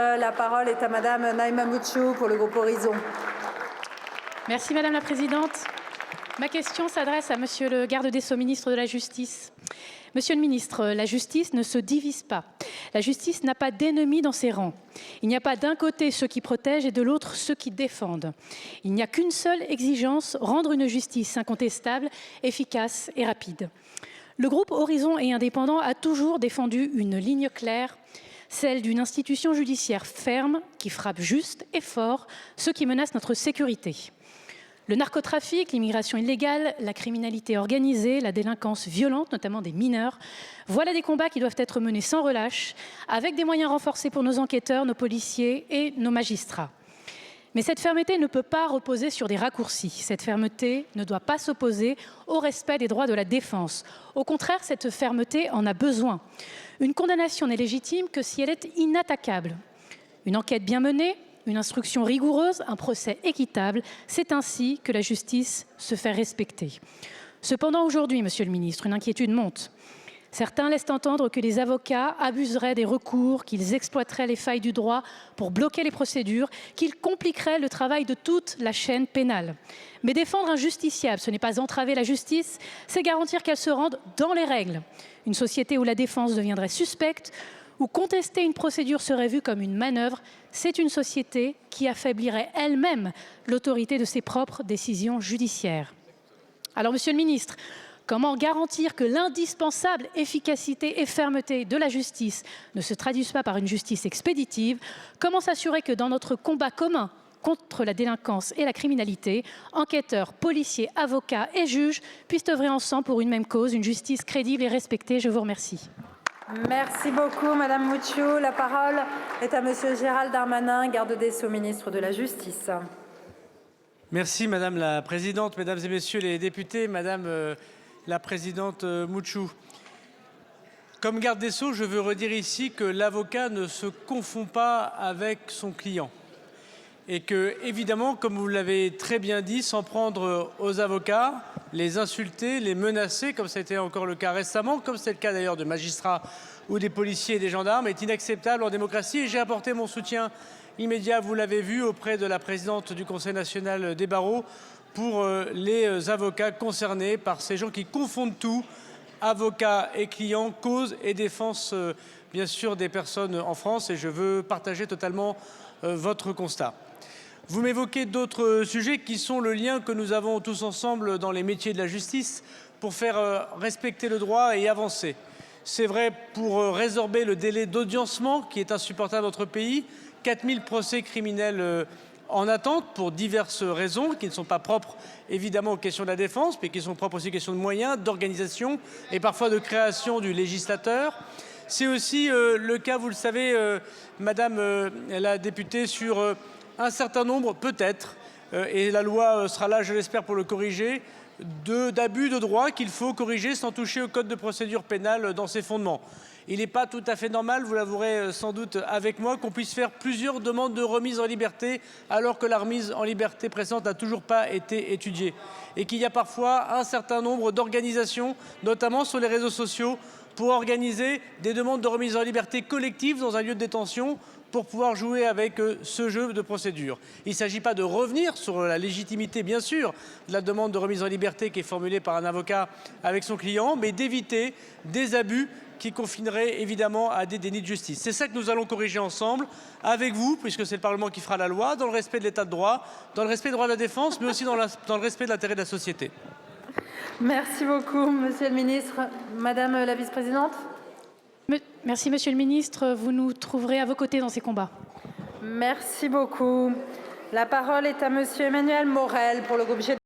La parole est à Madame Naïma Moutchou pour le groupe Horizon. Merci Madame la Présidente. Ma question s'adresse à Monsieur le garde des Sceaux, ministre de la Justice. Monsieur le ministre, la justice ne se divise pas. La justice n'a pas d'ennemis dans ses rangs. Il n'y a pas d'un côté ceux qui protègent et de l'autre ceux qui défendent. Il n'y a qu'une seule exigence, rendre une justice incontestable, efficace et rapide. Le groupe Horizon et Indépendant a toujours défendu une ligne claire, celle d'une institution judiciaire ferme qui frappe juste et fort ceux qui menacent notre sécurité. Le narcotrafic, l'immigration illégale, la criminalité organisée, la délinquance violente, notamment des mineurs, voilà des combats qui doivent être menés sans relâche, avec des moyens renforcés pour nos enquêteurs, nos policiers et nos magistrats. Mais cette fermeté ne peut pas reposer sur des raccourcis. Cette fermeté ne doit pas s'opposer au respect des droits de la défense. Au contraire, cette fermeté en a besoin. Une condamnation n'est légitime que si elle est inattaquable. Une enquête bien menée, une instruction rigoureuse, un procès équitable, c'est ainsi que la justice se fait respecter. Cependant, aujourd'hui, Monsieur le ministre, une inquiétude monte. Certains laissent entendre que les avocats abuseraient des recours, qu'ils exploiteraient les failles du droit pour bloquer les procédures, qu'ils compliqueraient le travail de toute la chaîne pénale. Mais défendre un justiciable, ce n'est pas entraver la justice, c'est garantir qu'elle se rende dans les règles. Une société où la défense deviendrait suspecte, où contester une procédure serait vu comme une manœuvre, c'est une société qui affaiblirait elle-même l'autorité de ses propres décisions judiciaires. Alors, Monsieur le ministre, comment garantir que l'indispensable efficacité et fermeté de la justice ne se traduisent pas par une justice expéditive? Comment s'assurer que dans notre combat commun contre la délinquance et la criminalité, enquêteurs, policiers, avocats et juges puissent œuvrer ensemble pour une même cause, une justice crédible et respectée? Je vous remercie. Merci beaucoup, Madame Moutchou. La parole est à Monsieur Gérald Darmanin, garde des Sceaux, ministre de la Justice. Merci, Madame la Présidente, Mesdames et Messieurs les députés, Madame la Présidente Moutchou. Comme garde des Sceaux, je veux redire ici que l'avocat ne se confond pas avec son client. Et que, évidemment, comme vous l'avez très bien dit, s'en prendre aux avocats, les insulter, les menacer, comme ça a été encore le cas récemment, comme c'est le cas d'ailleurs de magistrats ou des policiers et des gendarmes, est inacceptable en démocratie. Et j'ai apporté mon soutien immédiat, vous l'avez vu, auprès de la présidente du Conseil national des barreaux, pour les avocats concernés par ces gens qui confondent tout, avocats et clients, cause et défense, bien sûr, des personnes en France. Et je veux partager totalement votre constat. Vous m'évoquez d'autres sujets qui sont le lien que nous avons tous ensemble dans les métiers de la justice pour faire respecter le droit et avancer. C'est vrai pour résorber le délai d'audiencement qui est insupportable dans notre pays. 4000 procès criminels en attente pour diverses raisons qui ne sont pas propres évidemment aux questions de la défense, mais qui sont propres aussi aux questions de moyens, d'organisation et parfois de création du législateur. C'est aussi le cas, vous le savez, Madame la députée, sur un certain nombre, peut-être, et la loi sera là, je l'espère, pour le corriger, d'abus de droit qu'il faut corriger sans toucher au code de procédure pénale dans ses fondements. Il n'est pas tout à fait normal, vous l'avouerez sans doute avec moi, qu'on puisse faire plusieurs demandes de remise en liberté alors que la remise en liberté précédente n'a toujours pas été étudiée. Et qu'il y a parfois un certain nombre d'organisations, notamment sur les réseaux sociaux, pour organiser des demandes de remise en liberté collective dans un lieu de détention pour pouvoir jouer avec ce jeu de procédure. Il ne s'agit pas de revenir sur la légitimité, bien sûr, de la demande de remise en liberté qui est formulée par un avocat avec son client, mais d'éviter des abus qui confineraient évidemment à des dénis de justice. C'est ça que nous allons corriger ensemble, avec vous, puisque c'est le Parlement qui fera la loi, dans le respect de l'état de droit, dans le respect des droits de la défense, mais aussi dans le respect de l'intérêt de la société. Merci beaucoup, Monsieur le ministre. Madame la vice-présidente. Merci, Monsieur le ministre. Vous nous trouverez à vos côtés dans ces combats. Merci beaucoup. La parole est à Monsieur Emmanuel Morel pour le groupe GT.